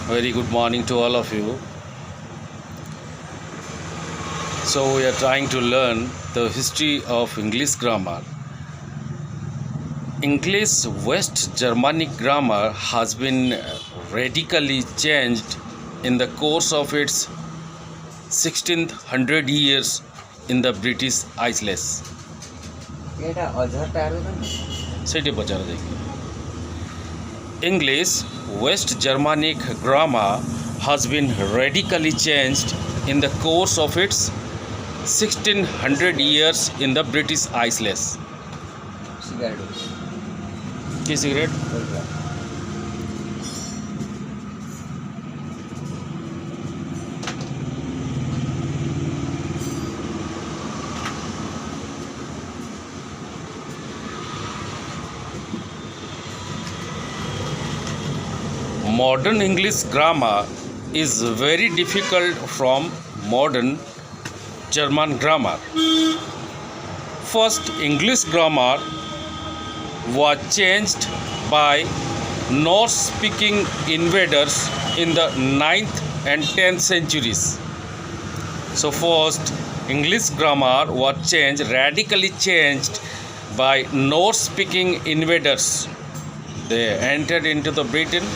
Very good morning to all of you. So, we are trying to learn the history of English grammar. English West Germanic grammar has been radically changed in the course of its 1600 years in the British Isles. এটা অঝরটা আরো না সেটি পচারা দেখি English West Germanic grammar has been radically changed in the course of its 1600 years in the British Isles. Cigarette কি cigarette? Modern English grammar is very difficult from modern German grammar. First, English grammar was changed by Norse-speaking invaders in the 9th and 10th centuries. So first, English grammar was radically changed by Norse-speaking invaders. They entered into the Britain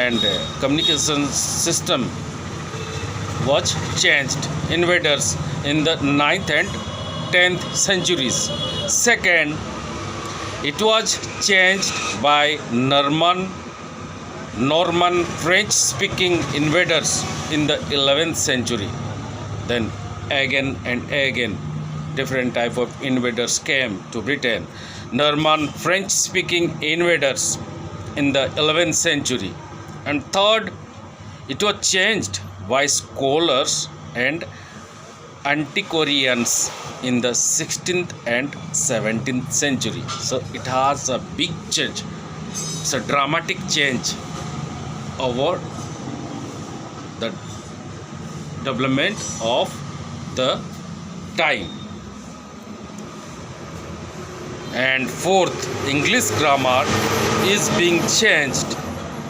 and communication system was changed. Invaders in the 9th and 10th centuries. Second, it was changed by Norman French-speaking invaders in the 11th century. Then again and again, different type of invaders came to Britain. Norman French-speaking invaders in the 11th century. And third, it was changed by scholars and antiquarians in the 16th and 17th century. So it has a big change. It's a dramatic change over the development of the time. And fourth, English grammar is being changed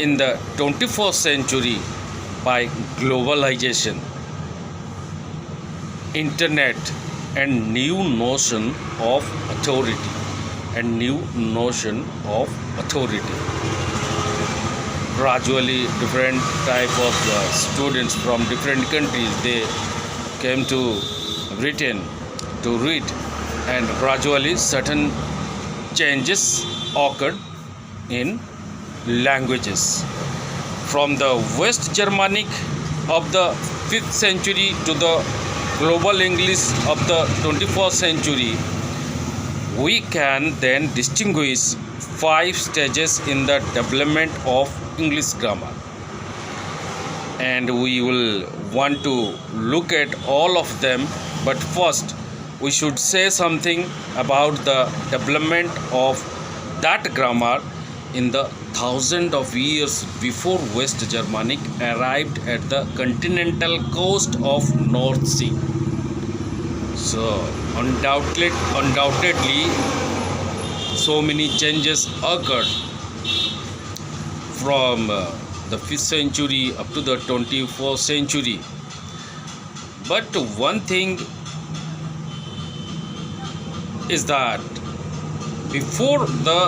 in the 21st century by globalization, internet, and new notion of authority. Gradually, different type of students from different countries, they came to Britain to read, and gradually certain changes occurred in languages. From the West Germanic of the 5th century to the global English of the 21st century, we can then distinguish 5 stages in the development of English grammar. And we will want to look at all of them, but first we should say something about the development of that grammar in the thousands of years before West Germanic arrived at the continental coast of North Sea. So undoubtedly so many changes occurred from the 5th century up to the 21st century. But one thing is that before the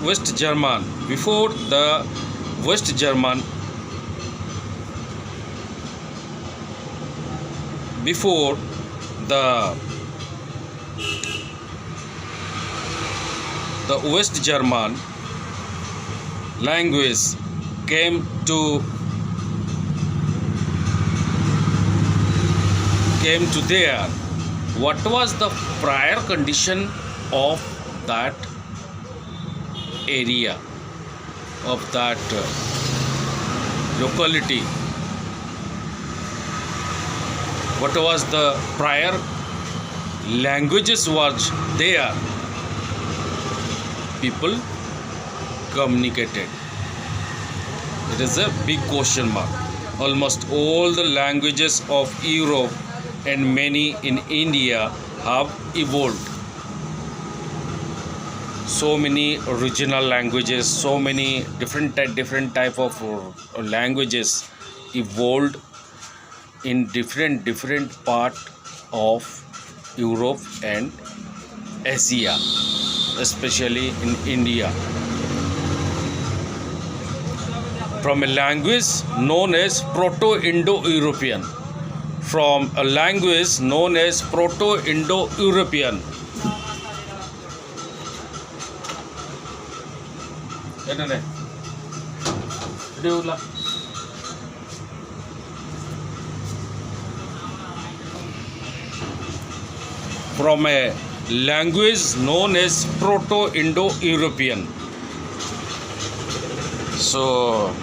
West German language came to there, what was the prior condition of that area, of that locality? What was the prior languages was there? People communicated. It is a big question mark. Almost all the languages of Europe and many in India have evolved. so many regional languages, so many different type of languages evolved in different part of Europe and Asia, especially in India. From a language known as Proto-Indo-European. From a language known as Proto-Indo-European. From a language known as Proto-Indo-European. So,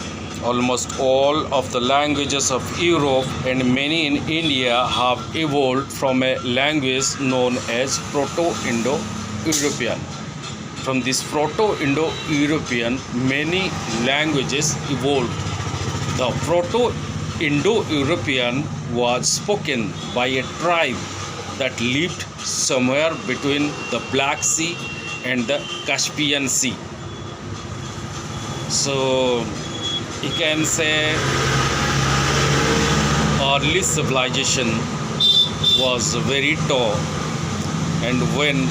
almost all of the languages of Europe and many in India have evolved from a language known as Proto-Indo-European. From this Proto-Indo-European, many languages evolved. The Proto-Indo-European was spoken by a tribe that lived somewhere between the Black Sea and the Caspian Sea. So you can say early civilization was very tall, and when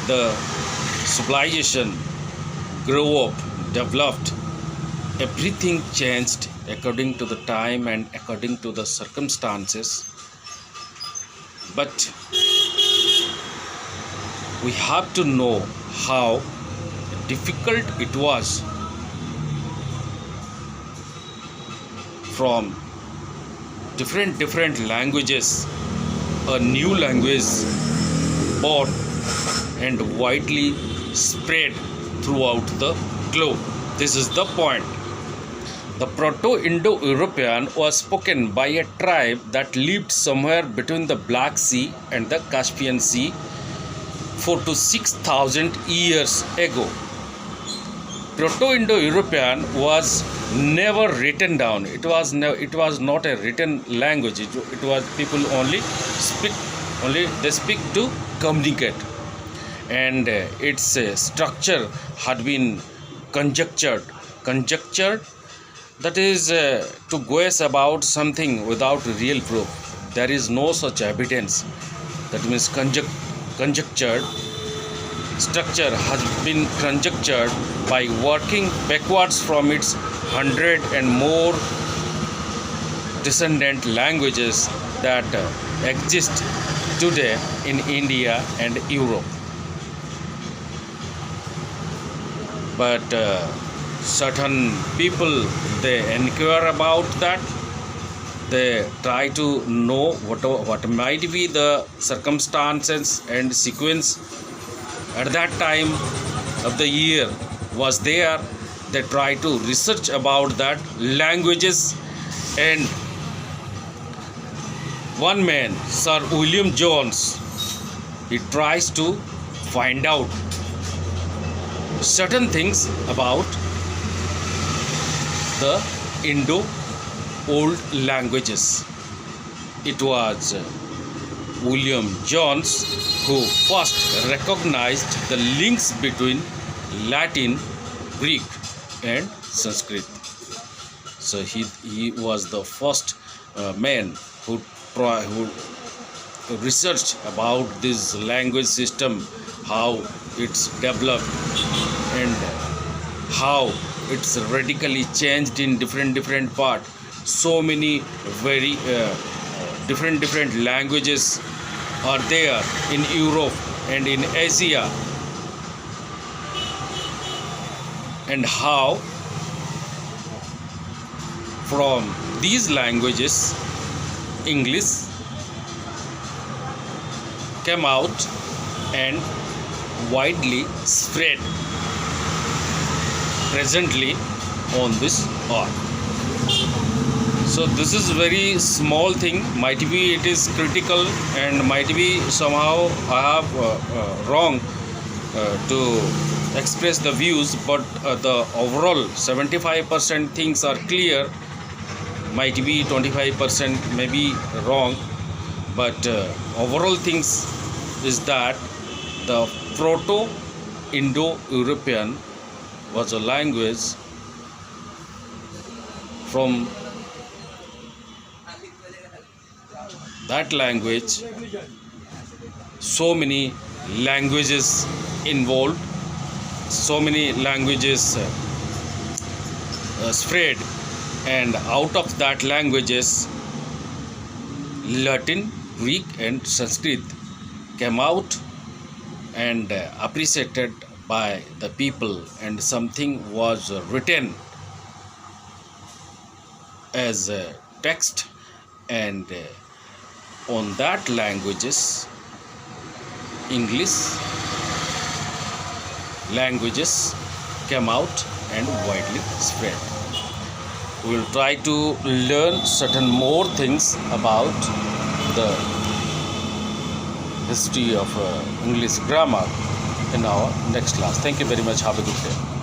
the civilization grew up, developed, everything changed according to the time and according to the circumstances. But we have to know how difficult it was from different languages, a new language born and widely spread throughout the globe. This is the point. The Proto-Indo-European was spoken by a tribe that lived somewhere between the Black Sea and the Caspian Sea 4,000 to 6,000 years ago. Proto-Indo-European was never written down. It was not a written language. It was people only speak to communicate, and its structure had been conjectured. That is to guess about something without real proof. There is no such evidence. That means conjectured. Structure has been conjectured by working backwards from its 100 and more descendant languages that exist today in India and Europe. But certain people, they inquire about that. They try to know what might be the circumstances and sequence at that time of the year was there. They try to research about that languages, and one man, Sir William Jones, he tries to find out certain things about the Indo-old languages. It was William Jones who first recognized the links between Latin, Greek and Sanskrit. So he was the first man who researched about this language system, how it's developed and how it's radically changed in different part. So many very different languages are there in Europe and in Asia, and how from these languages English came out and widely spread presently on this earth. So this is very small thing. Might be it is critical, and might be somehow I have wrong to express the views, but the overall 75% things are clear. Might be 25% may be wrong, but overall things is that the Indo-European was a language from that language. So many languages involved, so many languages spread, and out of that languages, Latin, Greek, and Sanskrit came out and appreciated by the people, and something was written as a text, and on that languages, English languages came out and widely spread. We will try to learn certain more things about the history of English grammar in our next class. Thank you very much. Have a good day.